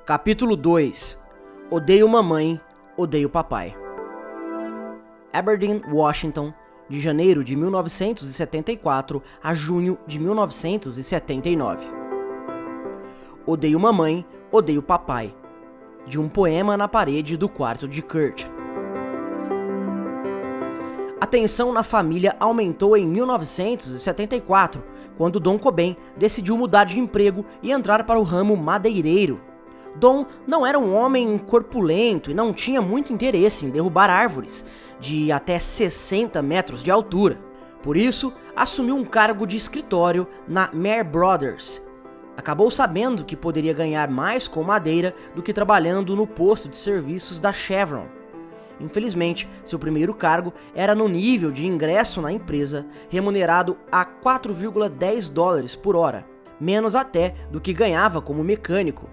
Capítulo 2. Odeio mamãe, odeio papai. Aberdeen, Washington, de janeiro de 1974 a junho de 1979. Odeio mamãe, odeio papai. De um poema na parede do quarto de Kurt. A tensão na família aumentou em 1974, quando Don Cobain decidiu mudar de emprego e entrar para o ramo madeireiro. Don não era um homem corpulento e não tinha muito interesse em derrubar árvores de até 60 metros de altura. Por isso, assumiu um cargo de escritório na Mayer Brothers. Acabou sabendo que poderia ganhar mais com madeira do que trabalhando no posto de serviços da Chevron. Infelizmente, seu primeiro cargo era no nível de ingresso na empresa, remunerado a $4,10 por hora, menos até do que ganhava como mecânico.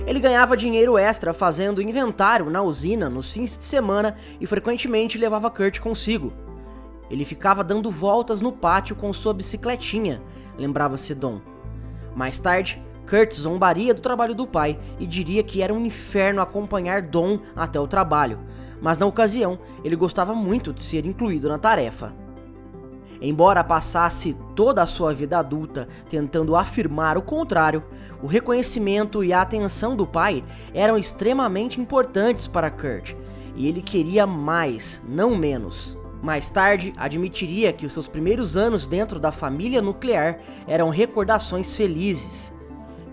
Ele ganhava dinheiro extra fazendo inventário na usina nos fins de semana e frequentemente levava Kurt consigo. Ele ficava dando voltas no pátio com sua bicicletinha, lembrava-se Don. Mais tarde, Kurt zombaria do trabalho do pai e diria que era um inferno acompanhar Don até o trabalho, mas na ocasião ele gostava muito de ser incluído na tarefa. Embora passasse toda a sua vida adulta tentando afirmar o contrário, o reconhecimento e a atenção do pai eram extremamente importantes para Kurt, e ele queria mais, não menos. Mais tarde, admitiria que os seus primeiros anos dentro da família nuclear eram recordações felizes.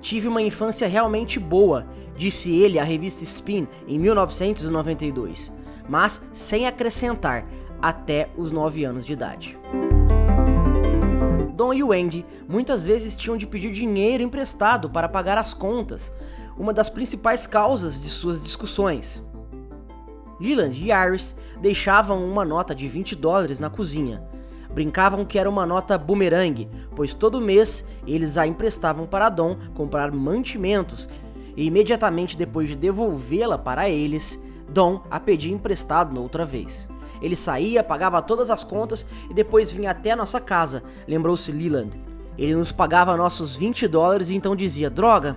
Tive uma infância realmente boa, disse ele à revista Spin em 1992, mas sem acrescentar, até os 9 anos de idade. Don e Wendy muitas vezes tinham de pedir dinheiro emprestado para pagar as contas, uma das principais causas de suas discussões. Leland e Iris deixavam uma nota de $20 na cozinha. Brincavam que era uma nota bumerangue, pois todo mês eles a emprestavam para Don comprar mantimentos e imediatamente depois de devolvê-la para eles, Don a pedia emprestado outra vez. Ele saía, pagava todas as contas e depois vinha até a nossa casa, lembrou-se Leland. Ele nos pagava nossos $20 e então dizia: droga,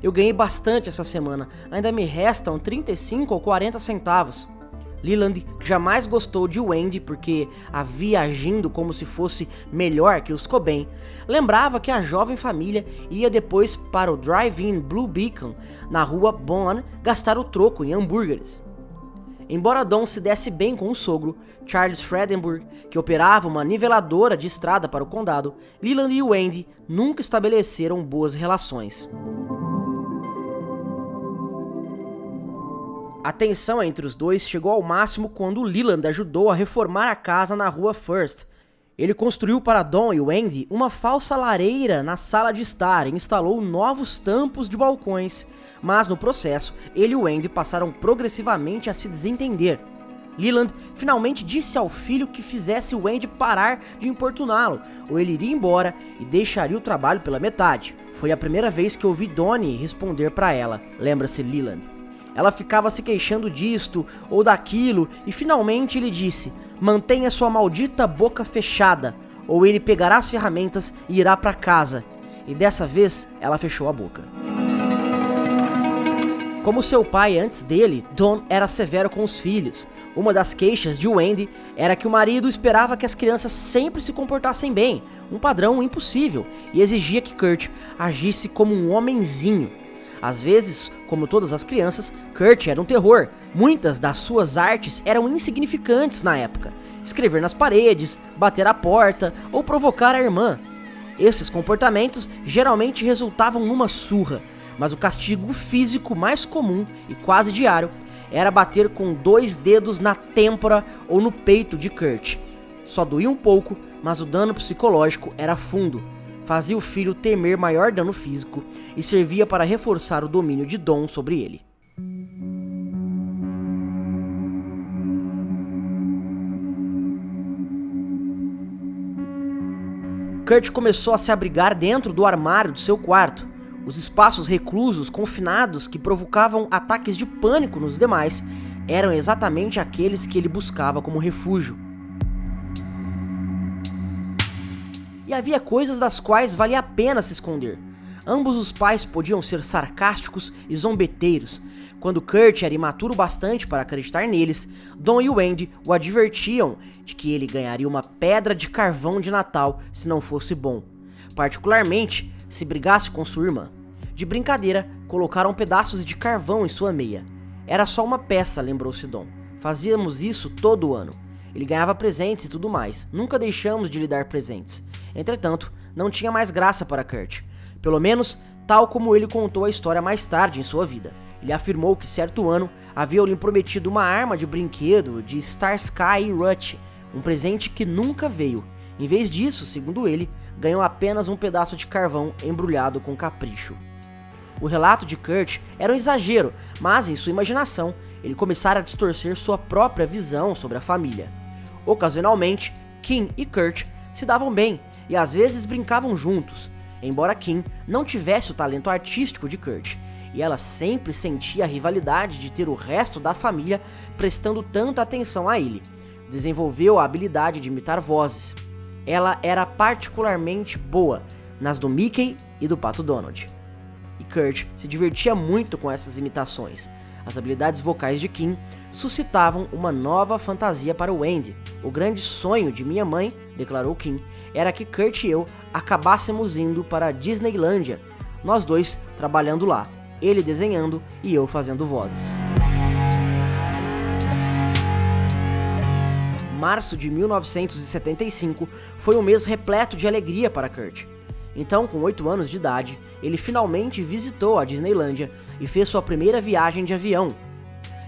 eu ganhei bastante essa semana, ainda me restam 35 ou 40 centavos. Leland, que jamais gostou de Wendy porque a via agindo como se fosse melhor que os Cobain, lembrava que a jovem família ia depois para o Drive-In Blue Beacon, na rua Bonn, gastar o troco em hambúrgueres. Embora Don se desse bem com o sogro, Charles Fredenburg, que operava uma niveladora de estrada para o condado, Leland e Wendy nunca estabeleceram boas relações. A tensão entre os dois chegou ao máximo quando Leland ajudou a reformar a casa na rua First. Ele construiu para Don e Wendy uma falsa lareira na sala de estar e instalou novos tampos de balcões, mas no processo, ele e Wendy passaram progressivamente a se desentender. Leland finalmente disse ao filho que fizesse Wendy parar de importuná-lo, ou ele iria embora e deixaria o trabalho pela metade. Foi a primeira vez que ouvi Donnie responder para ela, lembra-se Leland. Ela ficava se queixando disto ou daquilo e finalmente ele disse: mantenha sua maldita boca fechada, ou ele pegará as ferramentas e irá para casa. E dessa vez ela fechou a boca. Como seu pai antes dele, Don era severo com os filhos. Uma das queixas de Wendy era que o marido esperava que as crianças sempre se comportassem bem, um padrão impossível, e exigia que Kurt agisse como um homenzinho. Às vezes, como todas as crianças, Kurt era um terror. Muitas das suas artes eram insignificantes na época. Escrever nas paredes, bater a porta ou provocar a irmã. Esses comportamentos geralmente resultavam numa surra, mas o castigo físico mais comum e quase diário era bater com 2 dedos na têmpora ou no peito de Kurt. Só doía um pouco, mas o dano psicológico era fundo. Fazia o filho temer maior dano físico e servia para reforçar o domínio de Don sobre ele. Kurt começou a se abrigar dentro do armário do seu quarto. Os espaços reclusos, confinados, que provocavam ataques de pânico nos demais, eram exatamente aqueles que ele buscava como refúgio. E havia coisas das quais valia a pena se esconder. Ambos os pais podiam ser sarcásticos e zombeteiros. Quando Kurt era imaturo bastante para acreditar neles, Don e Wendy o advertiam de que ele ganharia uma pedra de carvão de Natal se não fosse bom, particularmente se brigasse com sua irmã. De brincadeira, colocaram pedaços de carvão em sua meia. Era só uma peça, lembrou-se Don. Fazíamos isso todo ano. Ele ganhava presentes e tudo mais. Nunca deixamos de lhe dar presentes. Entretanto, não tinha mais graça para Kurt. Pelo menos, tal como ele contou a história mais tarde em sua vida. Ele afirmou que certo ano havia-lhe prometido uma arma de brinquedo de Starsky e Hutch, um presente que nunca veio. Em vez disso, segundo ele, ganhou apenas um pedaço de carvão embrulhado com capricho. O relato de Kurt era um exagero, mas em sua imaginação, ele começara a distorcer sua própria visão sobre a família. Ocasionalmente, Kim e Kurt se davam bem e às vezes brincavam juntos, embora Kim não tivesse o talento artístico de Kurt, e ela sempre sentia a rivalidade de ter o resto da família prestando tanta atenção a ele. Desenvolveu a habilidade de imitar vozes. Ela era particularmente boa nas do Mickey e do Pato Donald. E Kurt se divertia muito com essas imitações. As habilidades vocais de Kim suscitavam uma nova fantasia para Wendy. O grande sonho de minha mãe, declarou Kim, era que Kurt e eu acabássemos indo para a Disneylândia, nós dois trabalhando lá, ele desenhando e eu fazendo vozes. Março de 1975 foi um mês repleto de alegria para Kurt. Então, com 8 anos de idade, ele finalmente visitou a Disneylândia e fez sua primeira viagem de avião.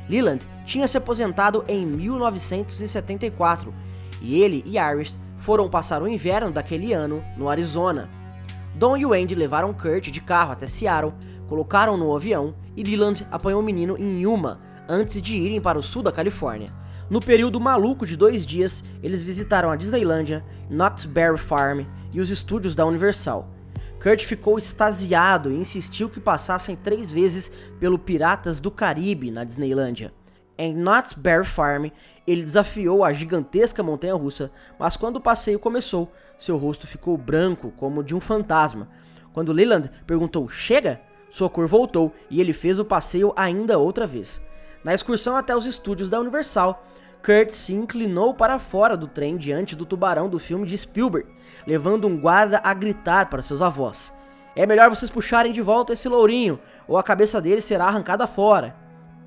Leland tinha se aposentado em 1974 e ele e Iris foram passar o inverno daquele ano no Arizona. Don e Wendy levaram Kurt de carro até Seattle, colocaram no avião e Leland apanhou o menino em Yuma antes de irem para o sul da Califórnia. No período maluco de 2 dias, eles visitaram a Disneylândia, Knott's Berry Farm e os estúdios da Universal. Kurt ficou extasiado e insistiu que passassem 3 vezes pelo Piratas do Caribe na Disneylândia. Em Knott's Berry Farm, ele desafiou a gigantesca montanha-russa, mas quando o passeio começou, seu rosto ficou branco como de um fantasma. Quando Leland perguntou "chega?", sua cor voltou e ele fez o passeio ainda outra vez. Na excursão até os estúdios da Universal, Kurt se inclinou para fora do trem diante do tubarão do filme de Spielberg, levando um guarda a gritar para seus avós: "É melhor vocês puxarem de volta esse lourinho, ou a cabeça dele será arrancada fora."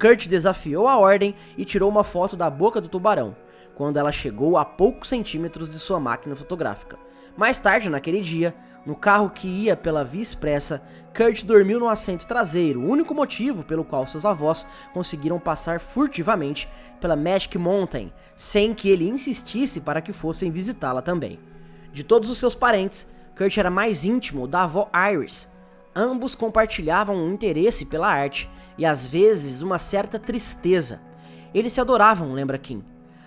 Kurt desafiou a ordem e tirou uma foto da boca do tubarão, quando ela chegou a poucos centímetros de sua máquina fotográfica. Mais tarde naquele dia, no carro que ia pela Via Expressa, Kurt dormiu no assento traseiro, o único motivo pelo qual seus avós conseguiram passar furtivamente pela Magic Mountain, sem que ele insistisse para que fossem visitá-la também. De todos os seus parentes, Kurt era mais íntimo da avó Iris. Ambos compartilhavam um interesse pela arte e às vezes uma certa tristeza. Eles se adoravam, lembra Kim.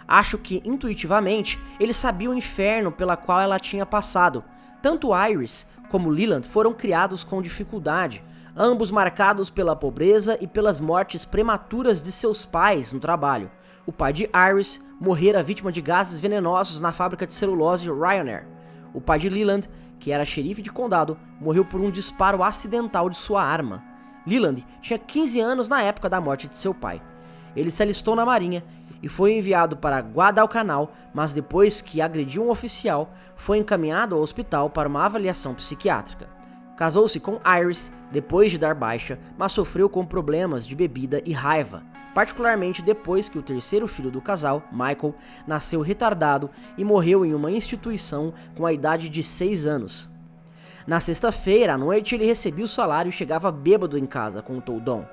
Acho que intuitivamente ele sabia o inferno pela qual ela tinha passado. Tanto Iris como Leland foram criados com dificuldade, ambos marcados pela pobreza e pelas mortes prematuras de seus pais no trabalho. O pai de Iris morrera vítima de gases venenosos na fábrica de celulose Ryanair. O pai de Leland, que era xerife de condado, morreu por um disparo acidental de sua arma. Leland tinha 15 anos na época da morte de seu pai. Ele se alistou na marinha e foi enviado para Guadalcanal, mas depois que agrediu um oficial, foi encaminhado ao hospital para uma avaliação psiquiátrica. Casou-se com Iris depois de dar baixa, mas sofreu com problemas de bebida e raiva, particularmente depois que o terceiro filho do casal, Michael, nasceu retardado e morreu em uma instituição com a idade de 6 anos. Na sexta-feira à noite ele recebia o salário e chegava bêbado em casa, contou Don.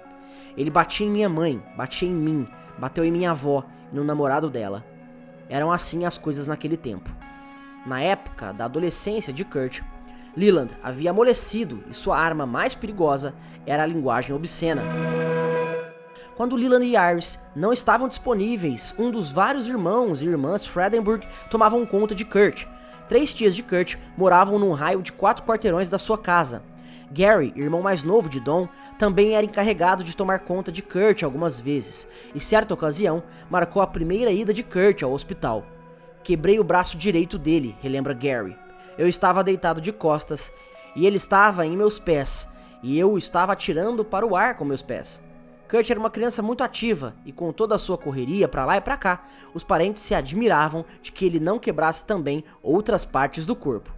Ele batia em minha mãe, batia em mim, bateu em minha avó e no namorado dela. Eram assim as coisas naquele tempo. Na época da adolescência de Kurt, Leland havia amolecido e sua arma mais perigosa era a linguagem obscena. Quando Leland e Iris não estavam disponíveis, um dos vários irmãos e irmãs Fredenburg tomavam conta de Kurt. 3 tias de Kurt moravam num raio de 4 quarteirões da sua casa. Gary, irmão mais novo de Don, também era encarregado de tomar conta de Kurt algumas vezes, e certa ocasião marcou a primeira ida de Kurt ao hospital. "Quebrei o braço direito dele", relembra Gary. "Eu estava deitado de costas e ele estava em meus pés, e eu estava atirando para o ar com meus pés. Kurt era uma criança muito ativa, e com toda a sua correria para lá e para cá, os parentes se admiravam de que ele não quebrasse também outras partes do corpo.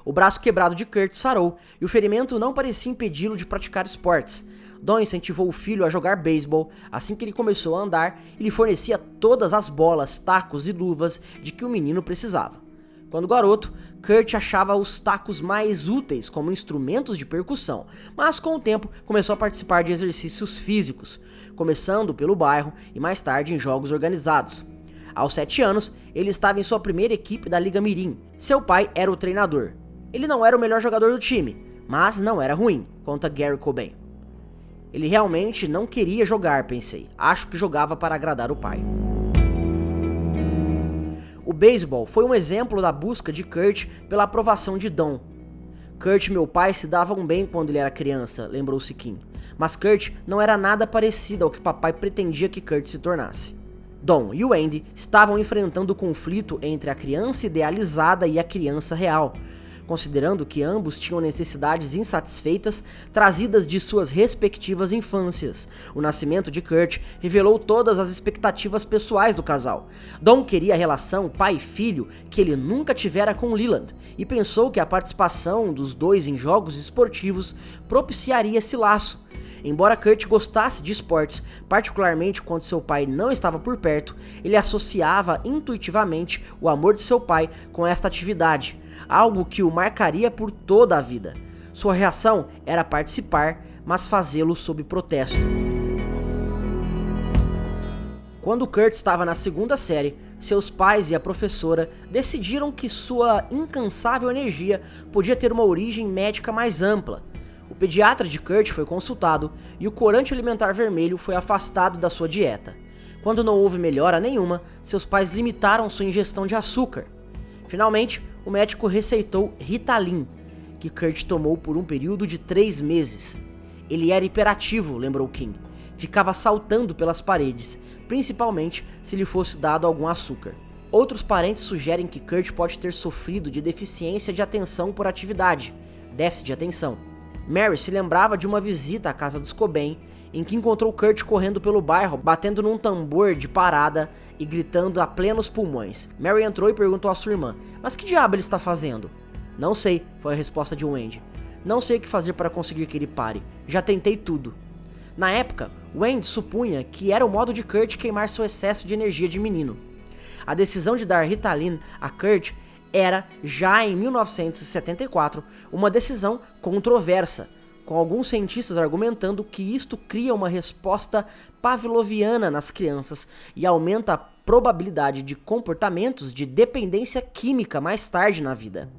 O braço quebrado de Kurt sarou, e o ferimento não parecia impedi-lo de praticar esportes. Don incentivou o filho a jogar beisebol assim que ele começou a andar e lhe fornecia todas as bolas, tacos e luvas de que o menino precisava. Quando garoto, Kurt achava os tacos mais úteis como instrumentos de percussão, mas com o tempo começou a participar de exercícios físicos, começando pelo bairro e mais tarde em jogos organizados. Aos 7 anos, ele estava em sua primeira equipe da Liga Mirim. Seu pai era o treinador. Ele não era o melhor jogador do time, mas não era ruim, conta Gary Cobain. Ele realmente não queria jogar, pensei. Acho que jogava para agradar o pai. O beisebol foi um exemplo da busca de Kurt pela aprovação de Don. Kurt e meu pai se davam bem quando ele era criança, lembrou-se Kim. Mas Kurt não era nada parecido ao que papai pretendia que Kurt se tornasse. Don e o Andy estavam enfrentando o conflito entre a criança idealizada e a criança real, considerando que ambos tinham necessidades insatisfeitas trazidas de suas respectivas infâncias. O nascimento de Kurt revelou todas as expectativas pessoais do casal. Don queria a relação pai-filho que ele nunca tivera com Leland e pensou que a participação dos dois em jogos esportivos propiciaria esse laço. Embora Kurt gostasse de esportes, particularmente quando seu pai não estava por perto, ele associava intuitivamente o amor de seu pai com esta atividade, algo que o marcaria por toda a vida. Sua reação era participar, mas fazê-lo sob protesto. Quando Kurt estava na segunda série, seus pais e a professora decidiram que sua incansável energia podia ter uma origem médica mais ampla. O pediatra de Kurt foi consultado e o corante alimentar vermelho foi afastado da sua dieta. Quando não houve melhora nenhuma, seus pais limitaram sua ingestão de açúcar. Finalmente, o médico receitou Ritalin, que Kurt tomou por um período de 3 meses. Ele era hiperativo, lembrou Kim. Ficava saltando pelas paredes, principalmente se lhe fosse dado algum açúcar. Outros parentes sugerem que Kurt pode ter sofrido de deficiência de atenção por atividade, déficit de atenção. Mary se lembrava de uma visita à casa dos Cobain, em que encontrou Kurt correndo pelo bairro, batendo num tambor de parada e gritando a plenos pulmões. Mary entrou e perguntou à sua irmã, mas que diabo ele está fazendo? Não sei, foi a resposta de Wendy. Não sei o que fazer para conseguir que ele pare, já tentei tudo. Na época, Wendy supunha que era o modo de Kurt queimar seu excesso de energia de menino. A decisão de dar Ritalin a Kurt era, já em 1974, uma decisão controversa, com alguns cientistas argumentando que isto cria uma resposta pavloviana nas crianças e aumenta a probabilidade de comportamentos de dependência química mais tarde na vida.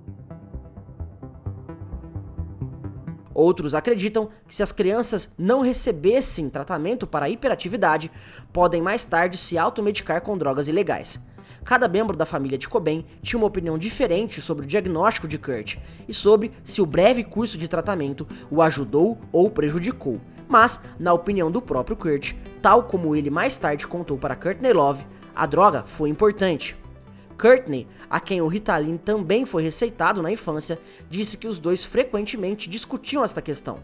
Outros acreditam que se as crianças não recebessem tratamento para hiperatividade, podem mais tarde se automedicar com drogas ilegais. Cada membro da família de Cobain tinha uma opinião diferente sobre o diagnóstico de Kurt e sobre se o breve curso de tratamento o ajudou ou prejudicou. Mas, na opinião do próprio Kurt, tal como ele mais tarde contou para Courtney Love, a droga foi importante. Courtney, a quem o Ritalin também foi receitado na infância, disse que os dois frequentemente discutiam esta questão.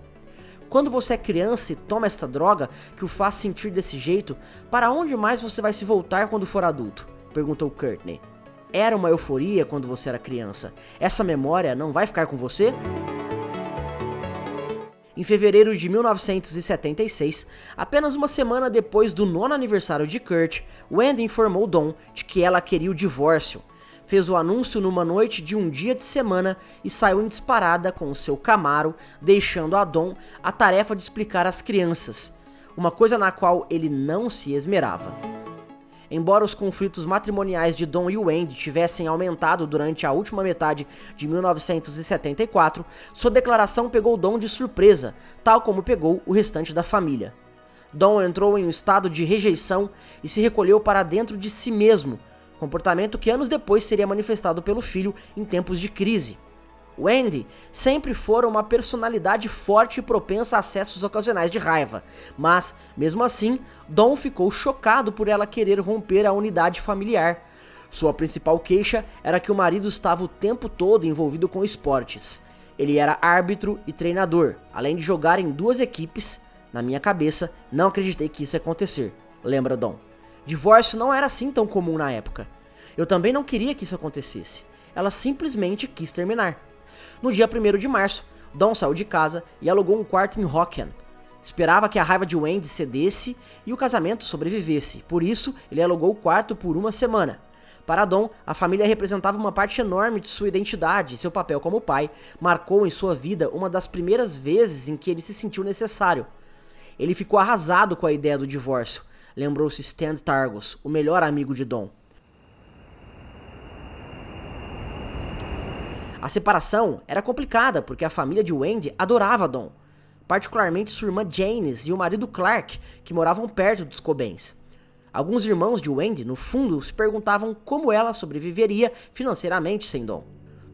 Quando você é criança e toma esta droga que o faz sentir desse jeito, para onde mais você vai se voltar quando for adulto? Perguntou Courtney. Era uma euforia quando você era criança. Essa memória não vai ficar com você? Em fevereiro de 1976, apenas uma semana depois do 9º aniversário de Kurt, Wendy informou Don de que ela queria o divórcio. Fez o anúncio numa noite de um dia de semana e saiu em disparada com o seu Camaro, deixando a Don a tarefa de explicar às crianças, uma coisa na qual ele não se esmerava. Embora os conflitos matrimoniais de Don e Wendy tivessem aumentado durante a última metade de 1974, sua declaração pegou Don de surpresa, tal como pegou o restante da família. Don entrou em um estado de rejeição e se recolheu para dentro de si mesmo, comportamento que anos depois seria manifestado pelo filho em tempos de crise. Wendy sempre fora uma personalidade forte e propensa a acessos ocasionais de raiva, mas, mesmo assim, Don ficou chocado por ela querer romper a unidade familiar. Sua principal queixa era que o marido estava o tempo todo envolvido com esportes. Ele era árbitro e treinador, além de jogar em 2 equipes. Na minha cabeça, não acreditei que isso ia acontecer, lembra Dom. Divórcio não era assim tão comum na época. Eu também não queria que isso acontecesse. Ela simplesmente quis terminar. No dia 1º de março, Dom saiu de casa e alugou um quarto em Rockham. Esperava que a raiva de Wendy cedesse e o casamento sobrevivesse, por isso ele alugou o quarto por 1 semana. Para Dom, a família representava uma parte enorme de sua identidade e seu papel como pai marcou em sua vida uma das primeiras vezes em que ele se sentiu necessário. Ele ficou arrasado com a ideia do divórcio, lembrou-se Stan Targos, o melhor amigo de Dom. A separação era complicada porque a família de Wendy adorava Dom, particularmente sua irmã Janice e o marido Clark, que moravam perto dos Cobains. Alguns irmãos de Wendy, no fundo, se perguntavam como ela sobreviveria financeiramente sem Dom.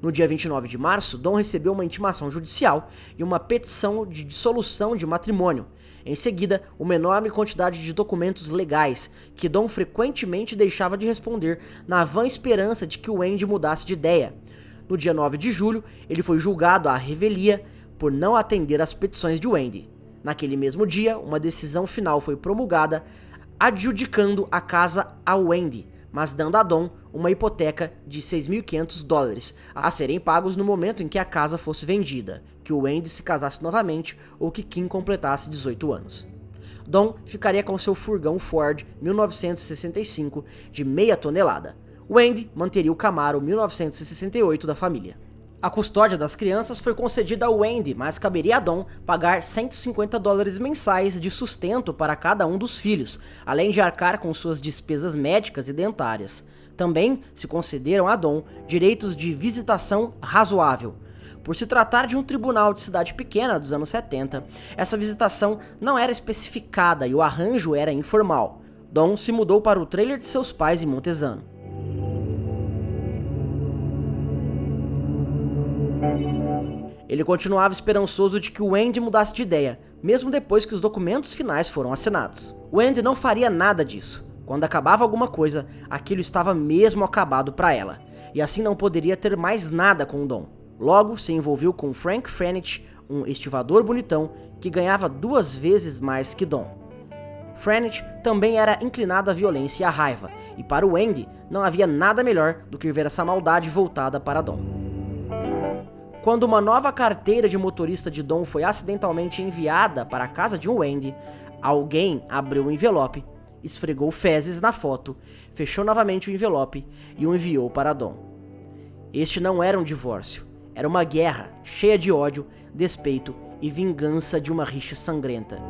No dia 29 de março, Dom recebeu uma intimação judicial e uma petição de dissolução de matrimônio. Em seguida, uma enorme quantidade de documentos legais, que Dom frequentemente deixava de responder na vã esperança de que Wendy mudasse de ideia. No dia 9 de julho, ele foi julgado à revelia por não atender às petições de Wendy. Naquele mesmo dia, uma decisão final foi promulgada, adjudicando a casa a Wendy, mas dando a Dom uma hipoteca de $6.500 a serem pagos no momento em que a casa fosse vendida, que o Wendy se casasse novamente ou que Kim completasse 18 anos. Dom ficaria com seu furgão Ford 1965 de meia tonelada. Wendy manteria o Camaro 1968 da família. A custódia das crianças foi concedida a Wendy, mas caberia a Dom pagar $150 mensais de sustento para cada um dos filhos, além de arcar com suas despesas médicas e dentárias. Também se concederam a Dom direitos de visitação razoável. Por se tratar de um tribunal de cidade pequena dos anos 70, essa visitação não era especificada e o arranjo era informal. Dom se mudou para o trailer de seus pais em Montesano. Ele continuava esperançoso de que Wendy mudasse de ideia, mesmo depois que os documentos finais foram assinados. Wendy não faria nada disso. Quando acabava alguma coisa, aquilo estava mesmo acabado para ela, e assim não poderia ter mais nada com Dom. Logo, se envolveu com Frank Franich, um estivador bonitão que ganhava 2 vezes mais que Dom. Franich também era inclinado à violência e à raiva, e para Wendy não havia nada melhor do que ver essa maldade voltada para Dom. Quando uma nova carteira de motorista de Dom foi acidentalmente enviada para a casa de Wendy, alguém abriu o envelope, esfregou fezes na foto, fechou novamente o envelope e o enviou para Dom. Este não era um divórcio, era uma guerra cheia de ódio, despeito e vingança de uma rixa sangrenta.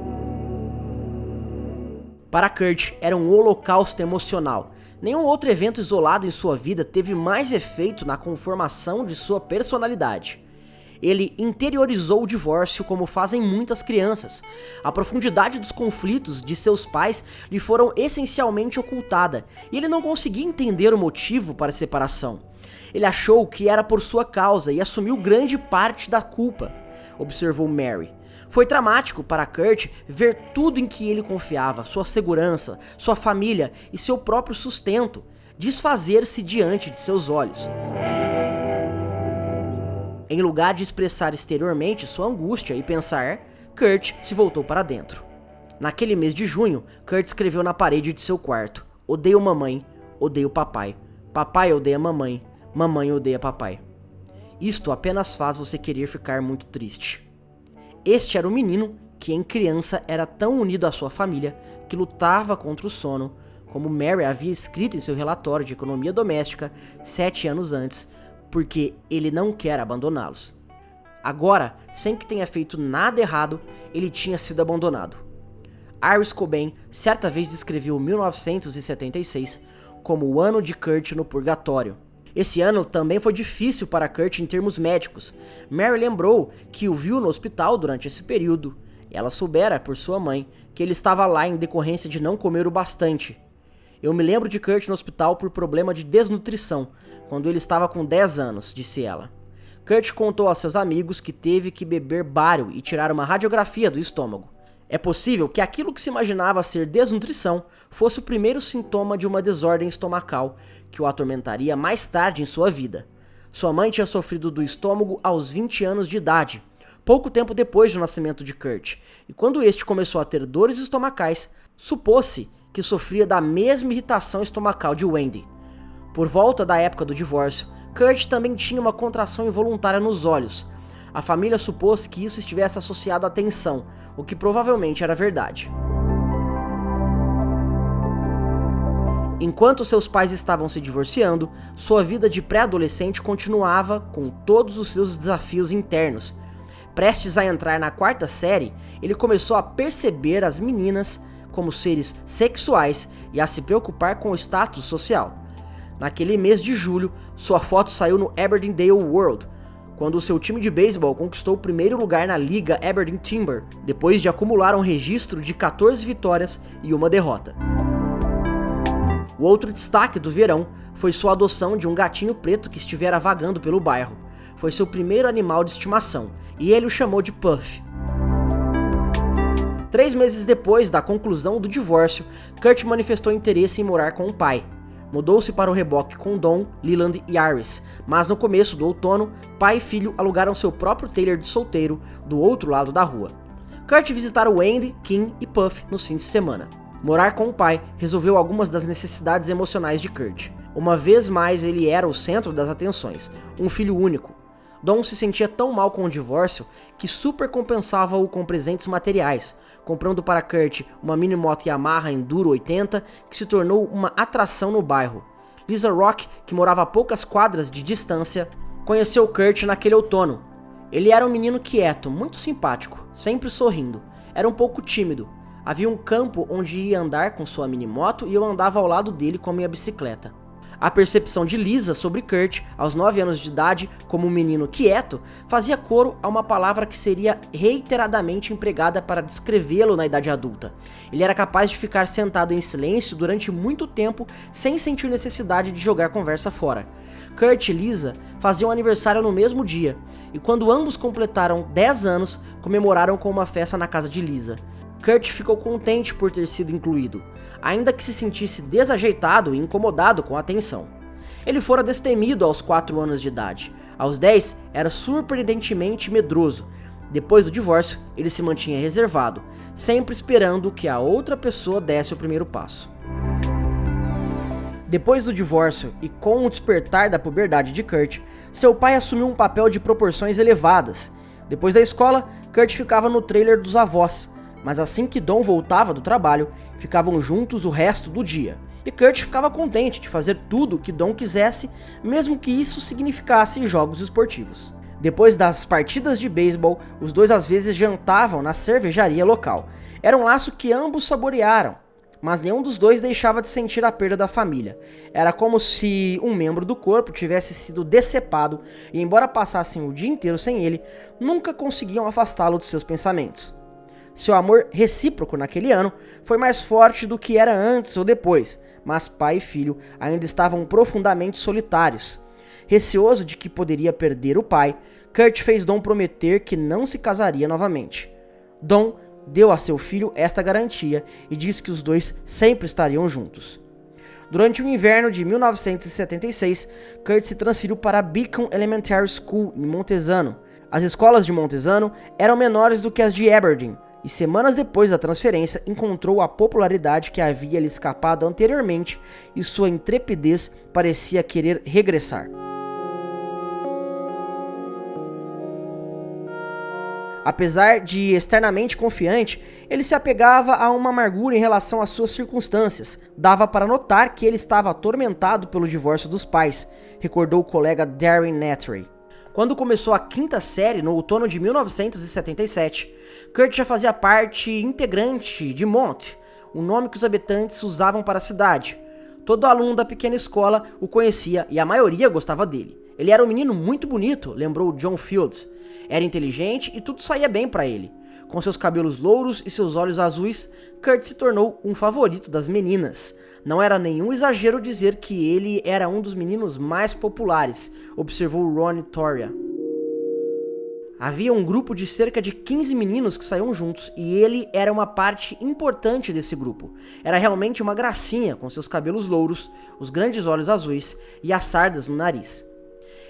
Para Kurt, era um holocausto emocional. Nenhum outro evento isolado em sua vida teve mais efeito na conformação de sua personalidade. Ele interiorizou o divórcio como fazem muitas crianças. A profundidade dos conflitos de seus pais lhe foram essencialmente ocultada, e ele não conseguia entender o motivo para a separação. Ele achou que era por sua causa e assumiu grande parte da culpa, observou Mary. Foi traumático para Kurt ver tudo em que ele confiava, sua segurança, sua família e seu próprio sustento, desfazer-se diante de seus olhos. Em lugar de expressar exteriormente sua angústia e pensar, Kurt se voltou para dentro. Naquele mês de junho, Kurt escreveu na parede de seu quarto: "Odeio mamãe, odeio papai. Papai odeia mamãe, mamãe odeia papai. Isto apenas faz você querer ficar muito triste." Este era o menino que em criança era tão unido à sua família que lutava contra o sono, como Mary havia escrito em seu relatório de economia doméstica 7 anos antes, porque ele não quer abandoná-los. Agora, sem que tenha feito nada errado, ele tinha sido abandonado. Iris Cobain certa vez descreveu 1976 como o ano de Kurt no purgatório. Esse ano também foi difícil para Kurt em termos médicos. Mary lembrou que o viu no hospital durante esse período. Ela soubera, por sua mãe, que ele estava lá em decorrência de não comer o bastante. "Eu me lembro de Kurt no hospital por problema de desnutrição, quando ele estava com 10 anos, disse ela. Kurt contou a seus amigos que teve que beber bário e tirar uma radiografia do estômago. É possível que aquilo que se imaginava ser desnutrição fosse o primeiro sintoma de uma desordem estomacal que o atormentaria mais tarde em sua vida. Sua mãe tinha sofrido do estômago aos 20 anos de idade, pouco tempo depois do nascimento de Kurt, e quando este começou a ter dores estomacais, supôs-se que sofria da mesma irritação estomacal de Wendy. Por volta da época do divórcio, Kurt também tinha uma contração involuntária nos olhos. A família supôs que isso estivesse associado à tensão, o que provavelmente era verdade. Enquanto seus pais estavam se divorciando, sua vida de pré-adolescente continuava com todos os seus desafios internos. Prestes a entrar na 4ª série, ele começou a perceber as meninas como seres sexuais e a se preocupar com o status social. Naquele mês de julho, sua foto saiu no Aberdeen World, quando o seu time de beisebol conquistou o primeiro lugar na Liga Aberdeen Timber, depois de acumular um registro de 14 vitórias e uma derrota. O outro destaque do verão foi sua adoção de um gatinho preto que estivera vagando pelo bairro. Foi seu primeiro animal de estimação, e ele o chamou de Puff. 3 meses depois da conclusão do divórcio, Kurt manifestou interesse em morar com o pai. Mudou-se para o reboque com Dawn, Leland e Iris, mas no começo do outono, pai e filho alugaram seu próprio trailer de solteiro do outro lado da rua. Kurt visitara Wendy, Kim e Puff nos fins de semana. Morar com o pai resolveu algumas das necessidades emocionais de Kurt. Uma vez mais ele era o centro das atenções, um filho único. Dawn se sentia tão mal com o divórcio que supercompensava-o com presentes materiais, comprando para Kurt uma mini moto Yamaha Enduro 80 que se tornou uma atração no bairro. Lisa Rock, que morava a poucas quadras de distância, conheceu Kurt naquele outono. Ele era um menino quieto, muito simpático, sempre sorrindo. Era um pouco tímido. Havia um campo onde ia andar com sua mini moto e eu andava ao lado dele com a minha bicicleta. A percepção de Lisa sobre Kurt, aos 9 anos de idade, como um menino quieto, fazia coro a uma palavra que seria reiteradamente empregada para descrevê-lo na idade adulta. Ele era capaz de ficar sentado em silêncio durante muito tempo sem sentir necessidade de jogar conversa fora. Kurt e Lisa faziam aniversário no mesmo dia, e quando ambos completaram 10 anos, comemoraram com uma festa na casa de Lisa. Kurt ficou contente por ter sido incluído, ainda que se sentisse desajeitado e incomodado com a atenção. Ele fora destemido aos 4 anos de idade. Aos 10, era surpreendentemente medroso. Depois do divórcio, ele se mantinha reservado, sempre esperando que a outra pessoa desse o primeiro passo. Depois do divórcio e com o despertar da puberdade de Kurt, seu pai assumiu um papel de proporções elevadas. Depois da escola, Kurt ficava no trailer dos avós, mas assim que Dawn voltava do trabalho, ficavam juntos o resto do dia. E Kurt ficava contente de fazer tudo o que Dawn quisesse, mesmo que isso significasse jogos esportivos. Depois das partidas de beisebol, os dois às vezes jantavam na cervejaria local. Era um laço que ambos saborearam, mas nenhum dos dois deixava de sentir a perda da família. Era como se um membro do corpo tivesse sido decepado e, embora passassem o dia inteiro sem ele, nunca conseguiam afastá-lo de seus pensamentos. Seu amor recíproco naquele ano foi mais forte do que era antes ou depois, mas pai e filho ainda estavam profundamente solitários. Receoso de que poderia perder o pai, Kurt fez Dawn prometer que não se casaria novamente. Dawn deu a seu filho esta garantia e disse que os dois sempre estariam juntos. Durante o inverno de 1976, Kurt se transferiu para a Beacon Elementary School em Montesano. As escolas de Montesano eram menores do que as de Aberdeen, e semanas depois da transferência encontrou a popularidade que havia lhe escapado anteriormente e sua intrepidez parecia querer regressar. Apesar de externamente confiante, ele se apegava a uma amargura em relação às suas circunstâncias. Dava para notar que ele estava atormentado pelo divórcio dos pais, recordou o colega Darren Nethery. Quando começou a 5ª série, no outono de 1977, Kurt já fazia parte integrante de Mont, o nome que os habitantes usavam para a cidade. Todo aluno da pequena escola o conhecia e a maioria gostava dele. Ele era um menino muito bonito, lembrou John Fields. Era inteligente e tudo saía bem para ele. Com seus cabelos louros e seus olhos azuis, Kurt se tornou um favorito das meninas. Não era nenhum exagero dizer que ele era um dos meninos mais populares, observou Ronnie Toria. Havia um grupo de cerca de 15 meninos que saíam juntos e ele era uma parte importante desse grupo. Era realmente uma gracinha com seus cabelos louros, os grandes olhos azuis e as sardas no nariz.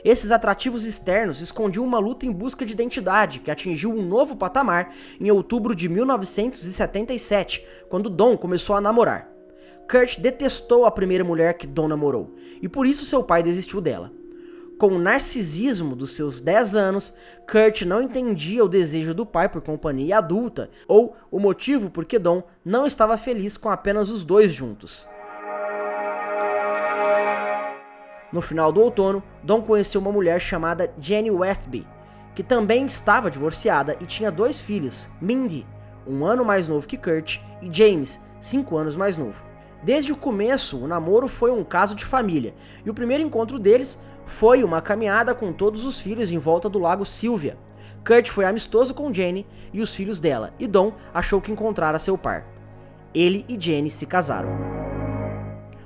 Esses atrativos externos escondiam uma luta em busca de identidade que atingiu um novo patamar em outubro de 1977, quando Dawn começou a namorar. Kurt detestou a primeira mulher que Dawn namorou, e por isso seu pai desistiu dela. Com o narcisismo dos seus 10 anos, Kurt não entendia o desejo do pai por companhia adulta, ou o motivo por que Dawn não estava feliz com apenas os dois juntos. No final do outono, Dawn conheceu uma mulher chamada Jenny Westby, que também estava divorciada e tinha 2 filhos, Mindy, 1 ano mais novo que Kurt, e James, 5 anos mais novo. Desde o começo, o namoro foi um caso de família, e o primeiro encontro deles foi uma caminhada com todos os filhos em volta do lago Sylvia. Kurt foi amistoso com Jenny e os filhos dela, e Dawn achou que encontrara seu par. Ele e Jenny se casaram.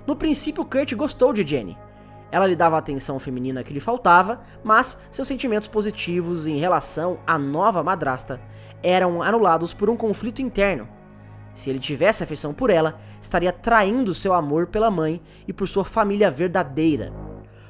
No princípio, Kurt gostou de Jenny. Ela lhe dava a atenção feminina que lhe faltava, mas seus sentimentos positivos em relação à nova madrasta eram anulados por um conflito interno. Se ele tivesse afeição por ela, estaria traindo seu amor pela mãe e por sua família verdadeira.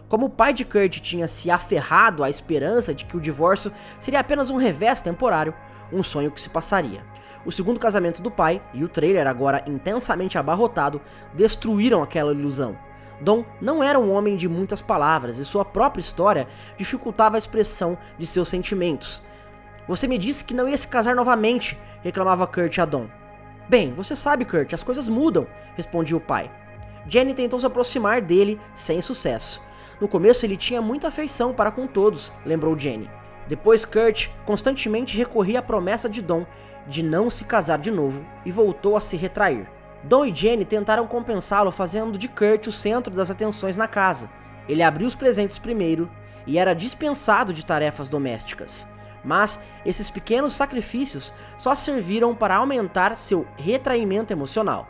Como o pai de Kurt tinha se aferrado à esperança de que o divórcio seria apenas um revés temporário, um sonho que se passaria. O segundo casamento do pai e o trailer, agora intensamente abarrotado, destruíram aquela ilusão. Dawn não era um homem de muitas palavras e sua própria história dificultava a expressão de seus sentimentos. "Você me disse que não ia se casar novamente", reclamava Kurt a Dawn. "Bem, você sabe, Kurt, as coisas mudam", respondia o pai. Jenny tentou se aproximar dele sem sucesso. No começo ele tinha muita afeição para com todos, lembrou Jenny. Depois Kurt constantemente recorria à promessa de Dawn de não se casar de novo e voltou a se retrair. Dawn e Jenny tentaram compensá-lo fazendo de Kurt o centro das atenções na casa. Ele abriu os presentes primeiro e era dispensado de tarefas domésticas. Mas esses pequenos sacrifícios só serviram para aumentar seu retraimento emocional.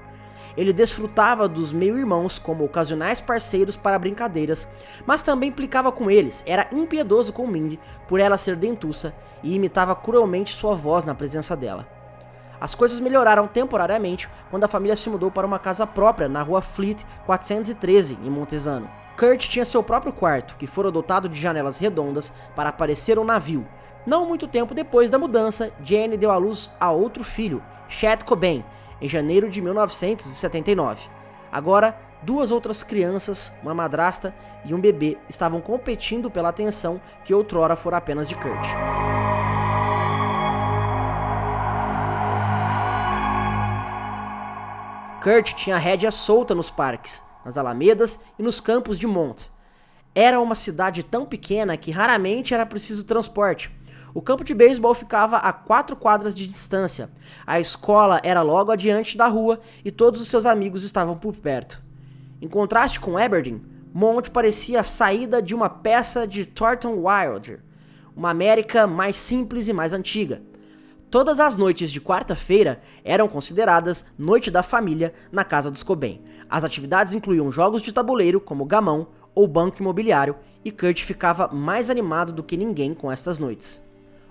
Ele desfrutava dos meio-irmãos como ocasionais parceiros para brincadeiras, mas também implicava com eles, era impiedoso com Mindy por ela ser dentuça e imitava cruelmente sua voz na presença dela. As coisas melhoraram temporariamente quando a família se mudou para uma casa própria na rua Fleet 413, em Montesano. Kurt tinha seu próprio quarto, que fora dotado de janelas redondas para parecer um navio. Não muito tempo depois da mudança, Jenny deu à luz a outro filho, Chad Cobain, em janeiro de 1979. Agora, 2 outras crianças, uma madrasta e um bebê estavam competindo pela atenção que outrora fora apenas de Kurt. Kurt tinha a rédea solta nos parques, nas alamedas e nos campos de Mont. Era uma cidade tão pequena que raramente era preciso transporte. O campo de beisebol ficava a 4 quadras de distância, a escola era logo adiante da rua e todos os seus amigos estavam por perto. Em contraste com Aberdeen, Mont parecia a saída de uma peça de Thornton Wilder, uma América mais simples e mais antiga. Todas as noites de quarta-feira eram consideradas noite da família na casa dos Cobain. As atividades incluíam jogos de tabuleiro como gamão ou banco imobiliário e Kurt ficava mais animado do que ninguém com estas noites.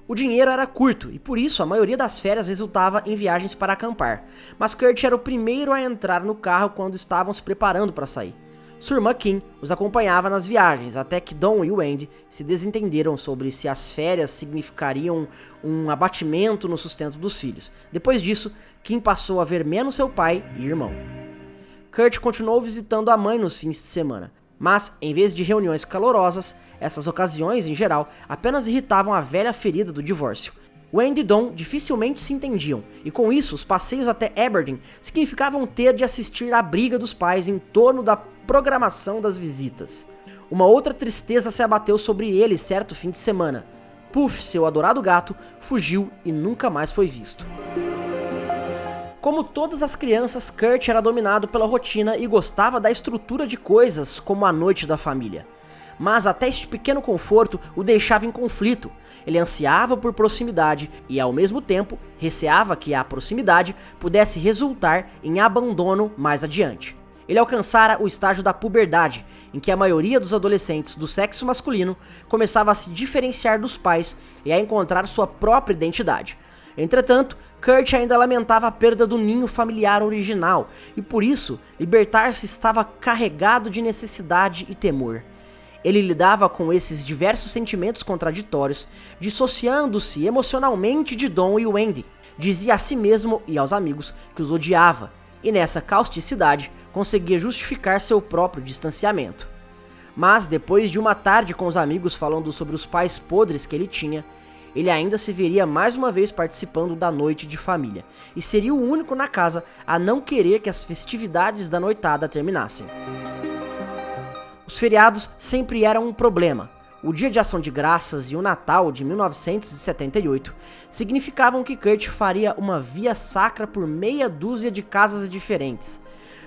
O dinheiro era curto e por isso a maioria das férias resultava em viagens para acampar, mas Kurt era o primeiro a entrar no carro quando estavam se preparando para sair. Sua irmã Kim os acompanhava nas viagens, até que Dawn e Wendy se desentenderam sobre se as férias significariam um abatimento no sustento dos filhos. Depois disso, Kim passou a ver menos seu pai e irmão. Kurt continuou visitando a mãe nos fins de semana, mas em vez de reuniões calorosas, essas ocasiões, em geral, apenas irritavam a velha ferida do divórcio. Wendy e Dawn dificilmente se entendiam, e com isso os passeios até Aberdeen significavam ter de assistir à briga dos pais em torno da programação das visitas. Uma outra tristeza se abateu sobre ele certo fim de semana. Puff, seu adorado gato, fugiu e nunca mais foi visto. Como todas as crianças, Kurt era dominado pela rotina e gostava da estrutura de coisas como a noite da família. Mas até este pequeno conforto o deixava em conflito. Ele ansiava por proximidade e, ao mesmo tempo, receava que a proximidade pudesse resultar em abandono mais adiante. Ele alcançara o estágio da puberdade, em que a maioria dos adolescentes do sexo masculino começava a se diferenciar dos pais e a encontrar sua própria identidade. Entretanto, Kurt ainda lamentava a perda do ninho familiar original e, por isso, libertar-se estava carregado de necessidade e temor. Ele lidava com esses diversos sentimentos contraditórios, dissociando-se emocionalmente de Don e Wendy. Dizia a si mesmo e aos amigos que os odiava, e nessa causticidade conseguia justificar seu próprio distanciamento. Mas depois de uma tarde com os amigos falando sobre os pais podres que ele tinha, ele ainda se veria mais uma vez participando da noite de família, e seria o único na casa a não querer que as festividades da noitada terminassem. Os feriados sempre eram um problema. O Dia de Ação de Graças e o Natal de 1978 significavam que Kurt faria uma via sacra por meia dúzia de casas diferentes.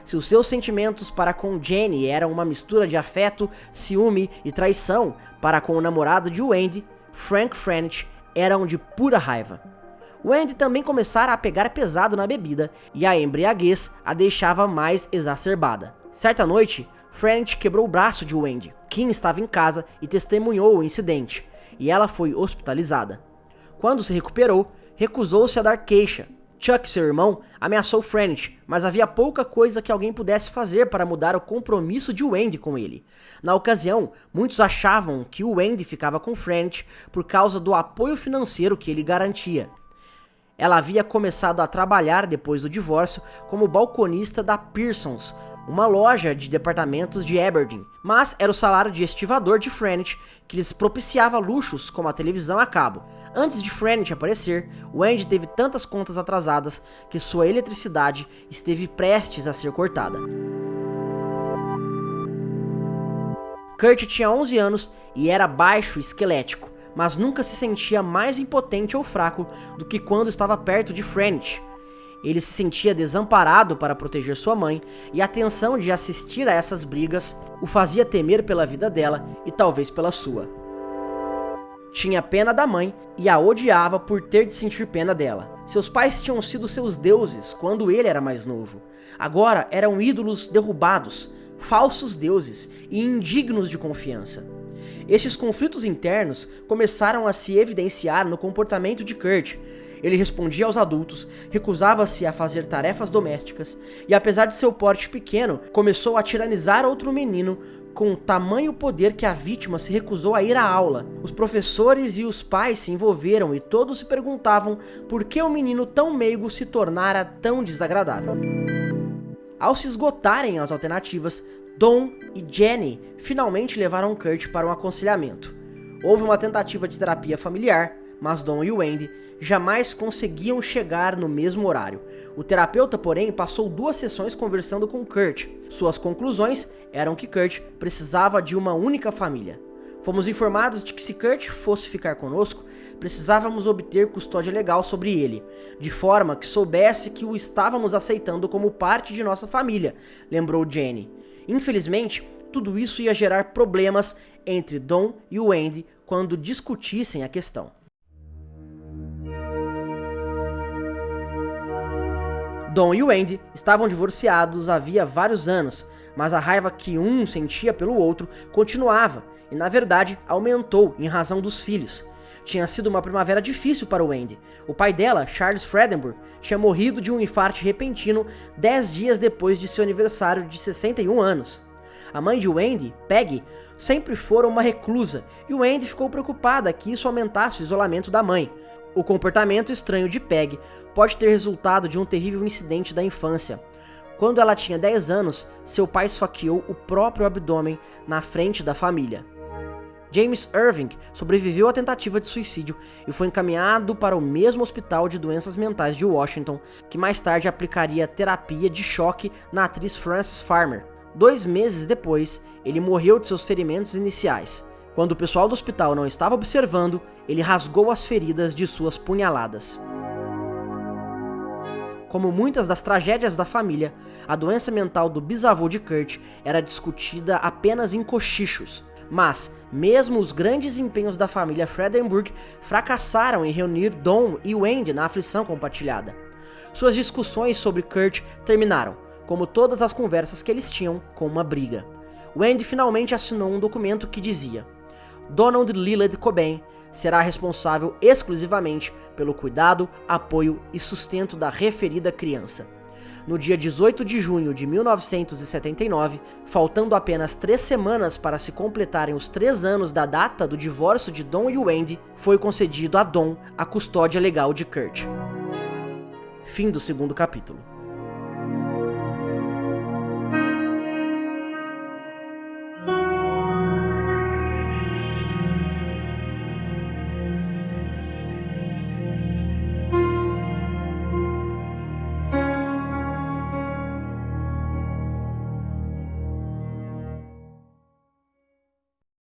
Se os seus sentimentos para com Jenny eram uma mistura de afeto, ciúme e traição para com o namorado de Wendy, Frank French, eram de pura raiva. Wendy também começara a pegar pesado na bebida e a embriaguez a deixava mais exacerbada. Certa noite, French quebrou o braço de Wendy. Kim estava em casa e testemunhou o incidente, e ela foi hospitalizada. Quando se recuperou, recusou-se a dar queixa. Chuck, seu irmão, ameaçou French, mas havia pouca coisa que alguém pudesse fazer para mudar o compromisso de Wendy com ele. Na ocasião, muitos achavam que Wendy ficava com French por causa do apoio financeiro que ele garantia. Ela havia começado a trabalhar depois do divórcio como balconista da Pearsons, uma loja de departamentos de Aberdeen, mas era o salário de estivador de French que lhes propiciava luxos como a televisão a cabo. Antes de French aparecer, Wendy teve tantas contas atrasadas que sua eletricidade esteve prestes a ser cortada. Kurt tinha 11 anos e era baixo e esquelético, mas nunca se sentia mais impotente ou fraco do que quando estava perto de French. Ele se sentia desamparado para proteger sua mãe, e a tensão de assistir a essas brigas o fazia temer pela vida dela e talvez pela sua. Tinha pena da mãe e a odiava por ter de sentir pena dela. Seus pais tinham sido seus deuses quando ele era mais novo. Agora eram ídolos derrubados, falsos deuses e indignos de confiança. Estes conflitos internos começaram a se evidenciar no comportamento de Kurt. Ele respondia aos adultos, recusava-se a fazer tarefas domésticas e, apesar de seu porte pequeno, começou a tiranizar outro menino com tamanho poder que a vítima se recusou a ir à aula. Os professores e os pais se envolveram e todos se perguntavam por que o menino tão meigo se tornara tão desagradável. Ao se esgotarem as alternativas, Don e Jenny finalmente levaram Kurt para um aconselhamento. Houve uma tentativa de terapia familiar, mas Don e Wendy jamais conseguiam chegar no mesmo horário. O terapeuta, porém, passou 2 sessões conversando com Kurt. Suas conclusões eram que Kurt precisava de uma única família. Fomos informados de que se Kurt fosse ficar conosco, precisávamos obter custódia legal sobre ele, de forma que soubesse que o estávamos aceitando como parte de nossa família, lembrou Jenny. Infelizmente, tudo isso ia gerar problemas entre Don e Wendy quando discutissem a questão. Don e Wendy estavam divorciados havia vários anos, mas a raiva que um sentia pelo outro continuava e, na verdade, aumentou em razão dos filhos. Tinha sido uma primavera difícil para Wendy. O pai dela, Charles Fredenburg, tinha morrido de um infarte repentino 10 dias depois de seu aniversário de 61 anos. A mãe de Wendy, Peggy, sempre fora uma reclusa e Wendy ficou preocupada que isso aumentasse o isolamento da mãe. O comportamento estranho de Peggy pode ter resultado de um terrível incidente da infância. Quando ela tinha 10 anos, seu pai esfaqueou o próprio abdômen na frente da família. James Irving sobreviveu à tentativa de suicídio e foi encaminhado para o mesmo hospital de doenças mentais de Washington, que mais tarde aplicaria terapia de choque na atriz Frances Farmer. 2 meses depois, ele morreu de seus ferimentos iniciais. Quando o pessoal do hospital não estava observando, ele rasgou as feridas de suas punhaladas. Como muitas das tragédias da família, a doença mental do bisavô de Kurt era discutida apenas em cochichos. Mas, mesmo os grandes empenhos da família Fredenburg fracassaram em reunir Don e Wendy na aflição compartilhada. Suas discussões sobre Kurt terminaram, como todas as conversas que eles tinham, com uma briga. Wendy finalmente assinou um documento que dizia: Donald Lillard Cobain será responsável exclusivamente pelo cuidado, apoio e sustento da referida criança. No dia 18 de junho de 1979, faltando apenas 3 semanas para se completarem os 3 anos da data do divórcio de Dawn e Wendy, foi concedido a Dawn a custódia legal de Kurt. Fim do segundo capítulo.